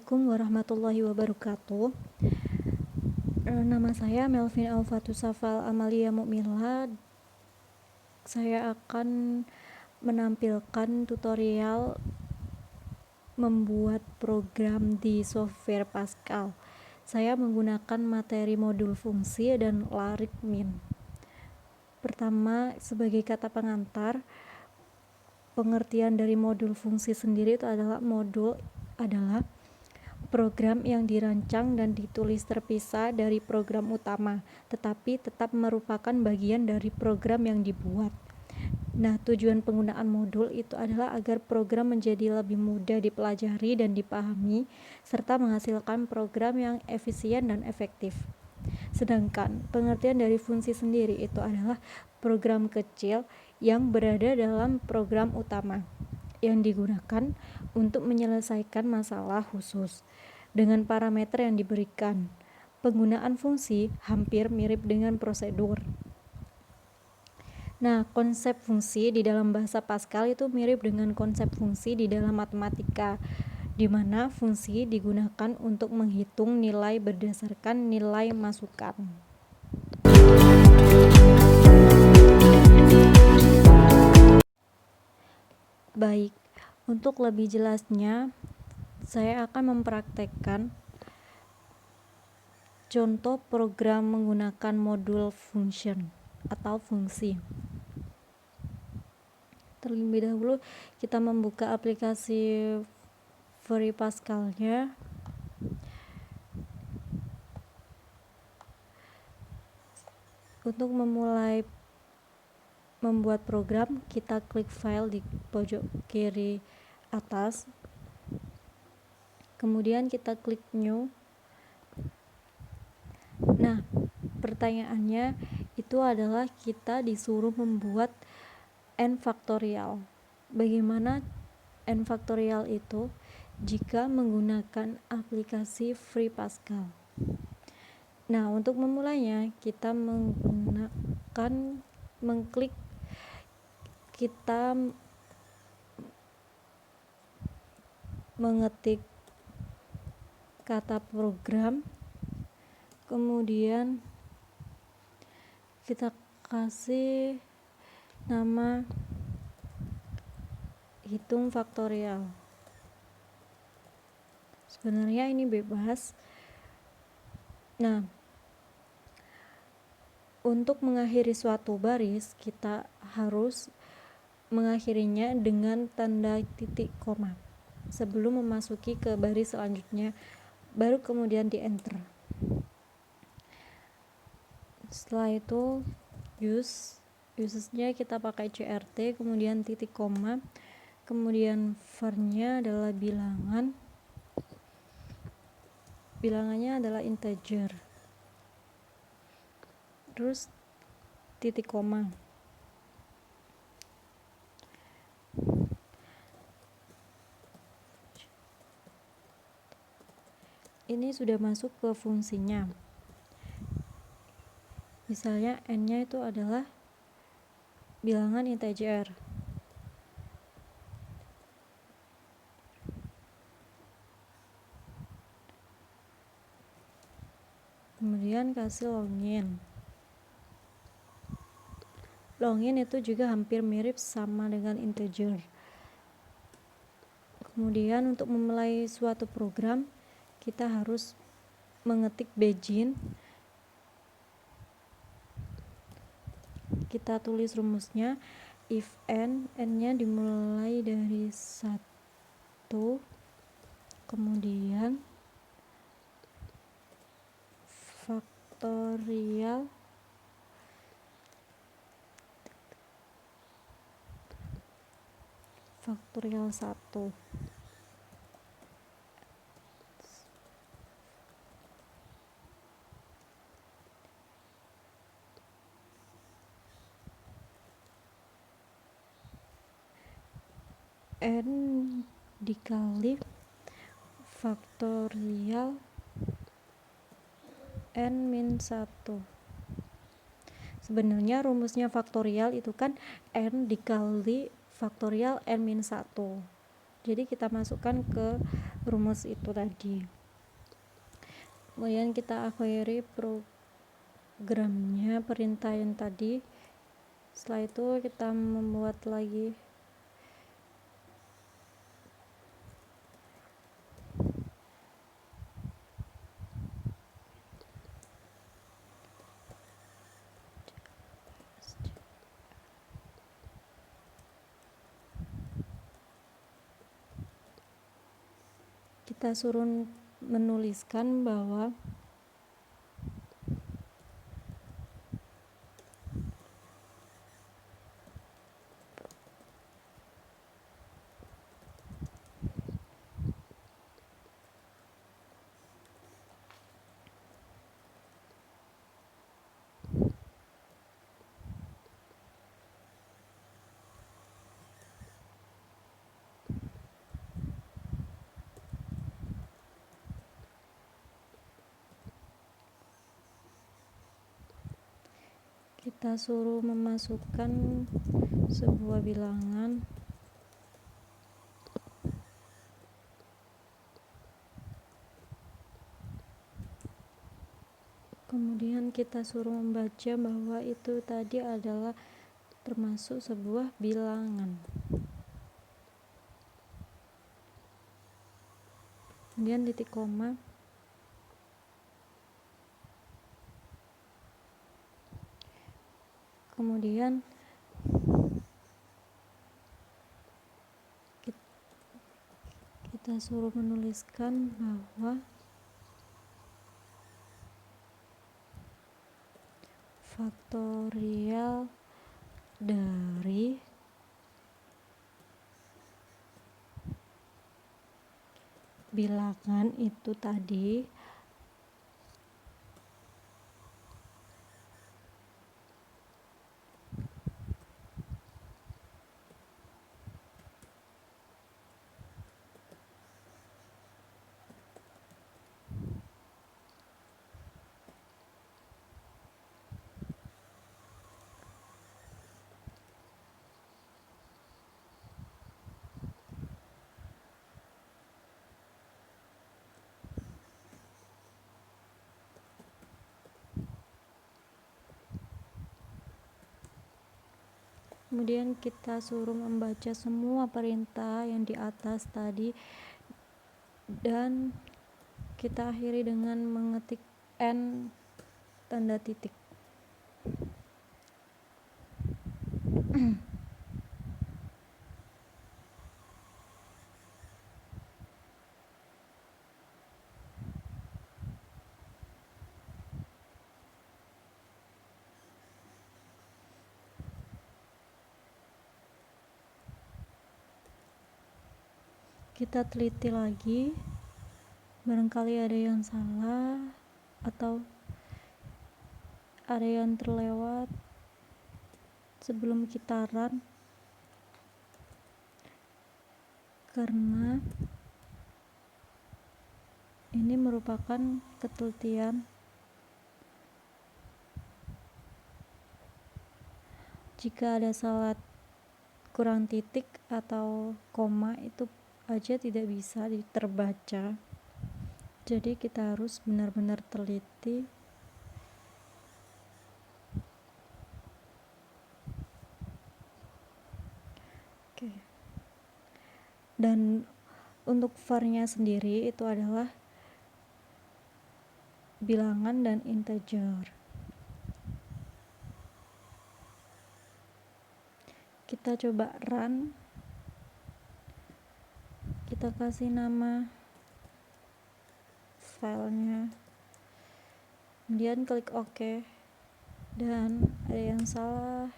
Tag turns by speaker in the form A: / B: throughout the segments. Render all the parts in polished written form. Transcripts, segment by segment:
A: Assalamualaikum warahmatullahi wabarakatuh. Nama saya Melvin Alfatusafal Amalia Mukmila. Saya akan menampilkan tutorial membuat program di software Pascal. Saya menggunakan materi modul fungsi dan larik min. Pertama, sebagai kata pengantar, pengertian dari modul fungsi sendiri itu adalah program yang dirancang dan ditulis terpisah dari program utama, tetapi tetap merupakan bagian dari program yang dibuat. Nah, tujuan penggunaan modul itu adalah agar program menjadi lebih mudah dipelajari dan dipahami, serta menghasilkan program yang efisien dan efektif. Sedangkan pengertian dari fungsi sendiri itu adalah program kecil yang berada dalam program utama, yang digunakan untuk menyelesaikan masalah khusus dengan parameter yang diberikan. Penggunaan fungsi hampir mirip dengan prosedur. Nah, konsep fungsi di dalam bahasa Pascal itu mirip dengan konsep fungsi di dalam matematika, di mana fungsi digunakan untuk menghitung nilai berdasarkan nilai masukan. Baik, untuk lebih jelasnya, saya akan mempraktekkan contoh program menggunakan modul function atau fungsi. Terlebih dahulu kita membuka aplikasi Free Pascal-nya. Untuk memulai membuat program, kita klik file di pojok kiri atas. Kemudian kita klik new. Nah, pertanyaannya itu adalah kita disuruh membuat n faktorial. Bagaimana n faktorial itu jika menggunakan aplikasi Free Pascal? Nah, untuk memulainya kita mengetik kata program, kemudian kita kasih nama hitung faktorial. Sebenarnya ini bebas. Nah, untuk mengakhiri suatu baris, kita harus mengakhirinya dengan tanda titik koma sebelum memasuki ke baris selanjutnya, baru kemudian di enter. Setelah itu usesnya kita pakai CRT, kemudian titik koma, kemudian var-nya adalah bilangannya adalah integer, terus titik koma. Ini sudah masuk ke fungsinya. Misalnya n-nya itu adalah bilangan integer. Kemudian kasih login. Login itu juga hampir mirip sama dengan integer. Kemudian untuk memulai suatu program, kita harus mengetik begin. Kita tulis rumusnya, if n-nya dimulai dari 1, kemudian faktorial faktorial 1. N dikali faktorial n min 1. Sebenarnya rumusnya faktorial itu kan n dikali faktorial n min 1. Jadi kita masukkan ke rumus itu tadi. Kemudian kita akhiri programnya, perintah yang tadi. Setelah itu kita membuat lagi kita suruh menuliskan bahwa kita suruh memasukkan sebuah bilangan, kemudian kita suruh membaca bahwa itu tadi adalah termasuk sebuah bilangan. Kemudian titik koma, kemudian kita suruh menuliskan bahwa faktorial dari bilangan itu tadi kemudian kita suruh membaca semua perintah yang di atas tadi dan kita akhiri dengan mengetik N tanda titik. Kita teliti lagi, barangkali ada yang salah atau ada yang terlewat sebelum kita run, karena ini merupakan ketelitian. Jika ada salah kurang titik atau koma itu aja tidak bisa terbaca, jadi kita harus benar-benar teliti. Oke. Dan untuk var-nya sendiri itu adalah bilangan dan integer. Kita coba run, kita kasih nama filenya, kemudian klik OK, dan ada yang salah.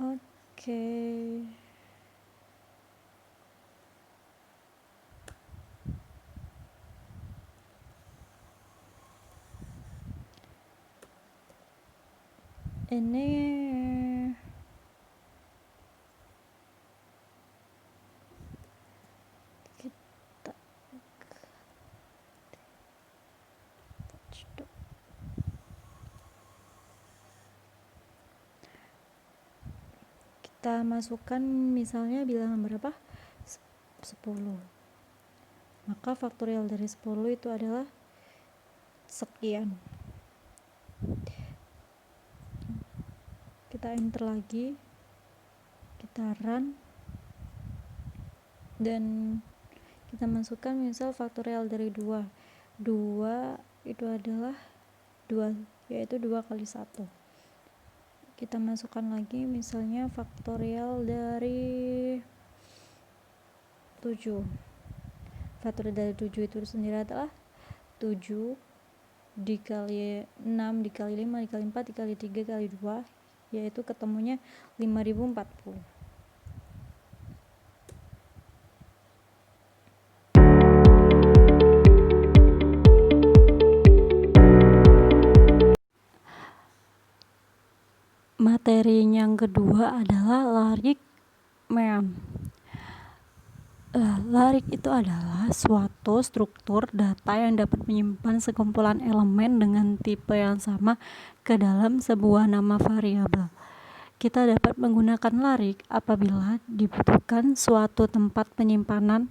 A: Oke. Ini kita kita masukkan misalnya bilangan berapa? 10. Maka faktorial dari 10 itu adalah sekian. Kita enter lagi, kita run, dan kita masukkan misal faktorial dari 2 itu adalah 2, yaitu 2 kali 1. Kita masukkan lagi misalnya faktorial dari 7. Faktorial dari 7 itu sendiri adalah 7 dikali 6 dikali 5 dikali 4 dikali 3 dikali 2, yaitu ketemunya 5040. Materi yang kedua adalah larik MEM. Larik itu adalah suatu struktur data yang dapat menyimpan sekumpulan elemen dengan tipe yang sama ke dalam sebuah nama variabel. Kita dapat menggunakan larik apabila dibutuhkan suatu tempat penyimpanan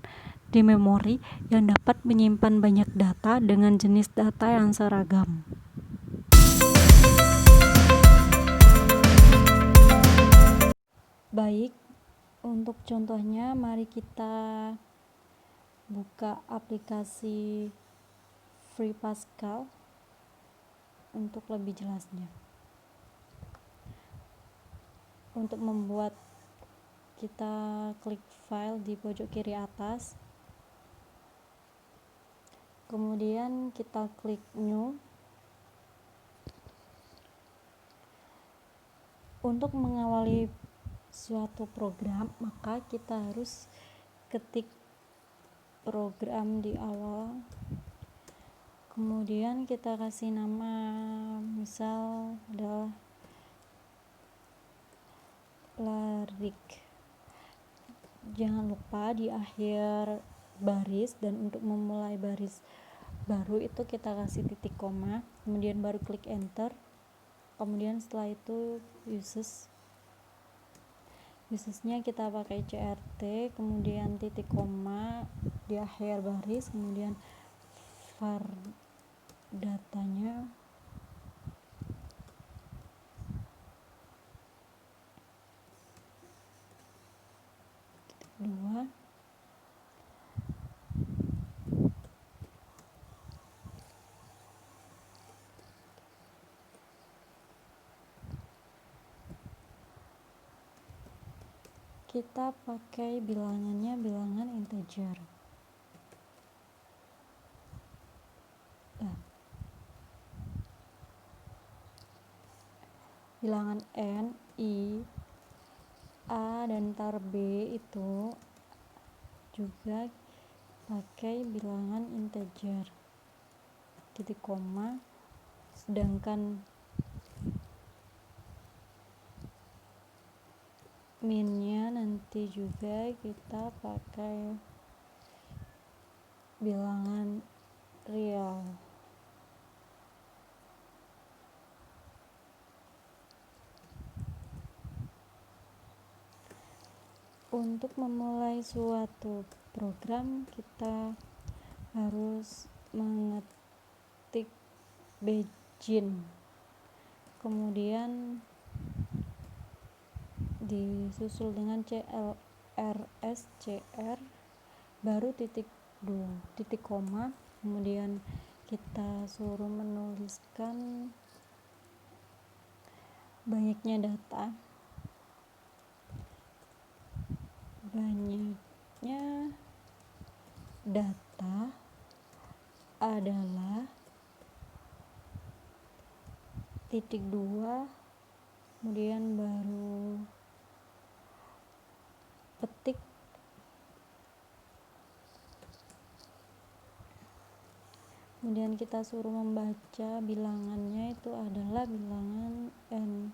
A: di memori yang dapat menyimpan banyak data dengan jenis data yang seragam. Baik, untuk contohnya mari kita buka aplikasi Free Pascal untuk lebih jelasnya. Untuk membuat, kita klik file di pojok kiri atas, kemudian kita klik new. Untuk mengawali suatu program, maka kita harus ketik program di awal, kemudian kita kasih nama, misal adalah larik. Jangan lupa di akhir baris, dan untuk memulai baris baru itu kita kasih titik koma, kemudian baru klik enter. Kemudian setelah itu usesnya kita pakai CRT, kemudian titik koma di akhir baris, kemudian var datanya, titik 2, kita pakai bilangannya bilangan integer. Bilangan n, i, a, dan tar b itu juga pakai bilangan integer, titik koma, sedangkan minnya nanti juga kita pakai bilangan real. Untuk memulai suatu program, kita harus mengetik begin, kemudian disusul dengan clrscr, baru titik koma, kemudian kita suruh menuliskan banyaknya data. Banyaknya data adalah titik 2, kemudian baru petik, kemudian kita suruh membaca bilangannya itu adalah bilangan n,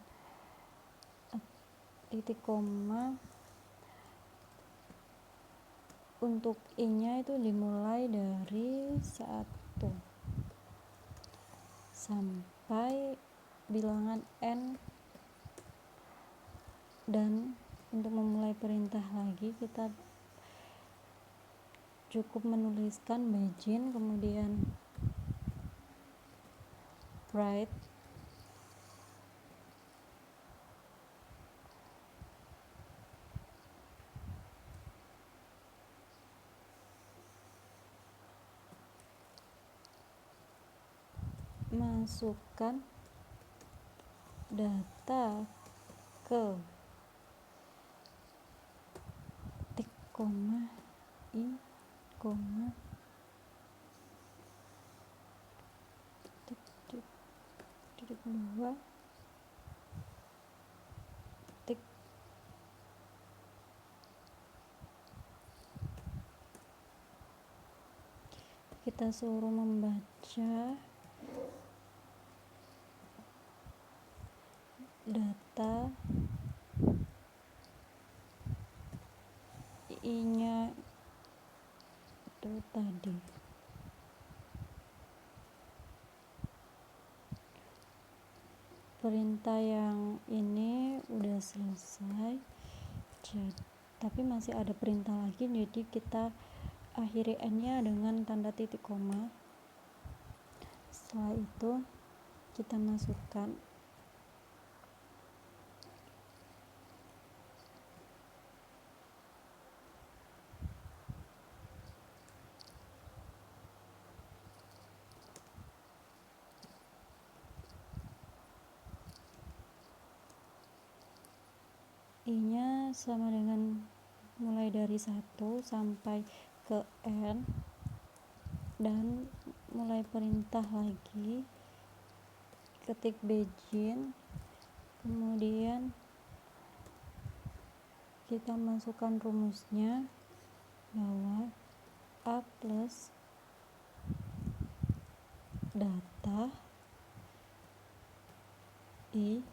A: titik koma. Untuk i-nya itu dimulai dari 1 sampai bilangan n dan untuk memulai perintah lagi, kita cukup menuliskan begin, kemudian write masukkan data ke tik koma i koma titik dua tik kita suruh membaca data i-nya itu tadi. Perintah yang ini udah selesai, tapi masih ada perintah lagi, jadi kita akhiri n-nya dengan tanda titik koma. Setelah itu kita masukkan i-nya sama dengan mulai dari 1 sampai ke n, dan mulai perintah lagi, ketik begin, kemudian kita masukkan rumusnya bahwa a plus data i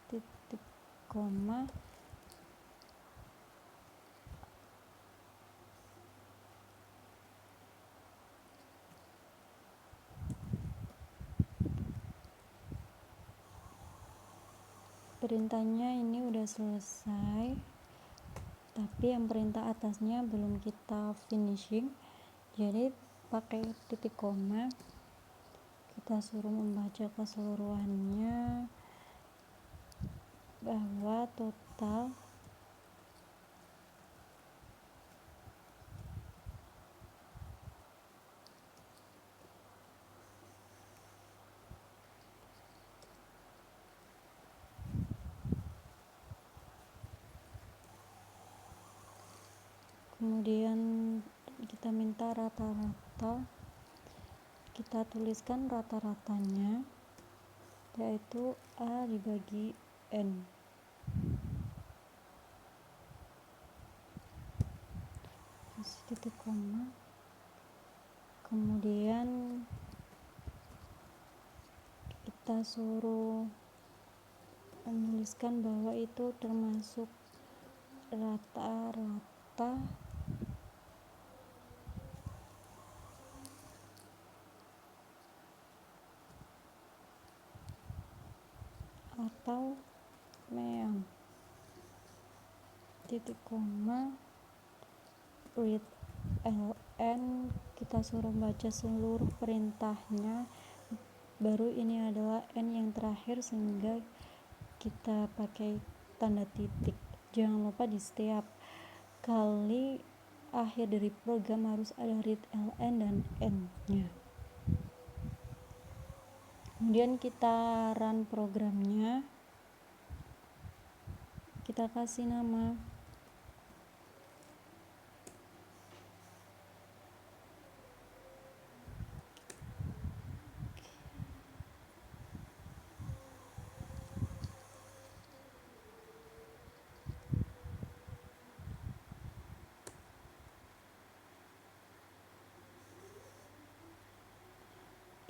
A: titik koma perintahnya ini udah selesai, tapi yang perintah atasnya belum kita finishing, jadi pakai titik koma kita suruh membaca keseluruhannya bahwa total kemudian kita minta rata-rata, kita tuliskan rata-ratanya yaitu a dibagi n. Kasih titik koma, kemudian kita suruh menuliskan bahwa itu termasuk rata-rata atau mean, titik koma read ln, kita suruh baca seluruh perintahnya, baru ini adalah n yang terakhir sehingga kita pakai tanda titik. Jangan lupa di setiap kali akhir dari program harus ada read ln dan n nya. Kemudian kita run programnya, kita kasih nama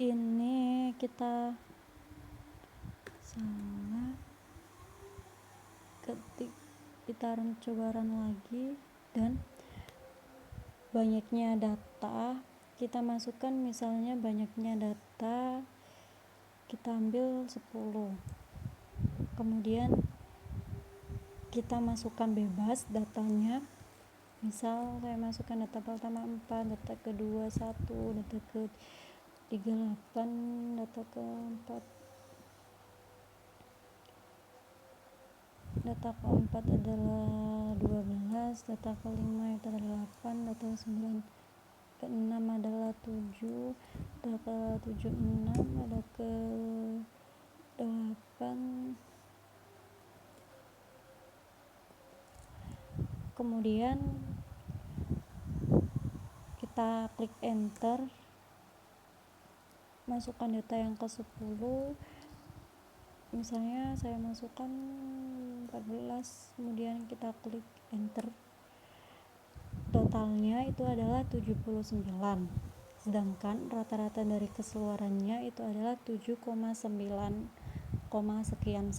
A: ini, kita salah ketik, kita coba run lagi, dan banyaknya data kita masukkan, misalnya banyaknya data kita ambil 10, kemudian kita masukkan bebas datanya. Misal saya masukkan data pertama 4, data kedua 1, data ketiga 8, data keempat adalah 12, data kelima itu adalah 8, data keenam adalah 7, data 76 ada ke 8. Kemudian kita klik enter, masukkan data yang ke 10, misalnya saya masukkan 14, kemudian kita klik enter, totalnya itu adalah 79, sedangkan rata-rata dari keseluruhannya itu adalah 7,9, sekian.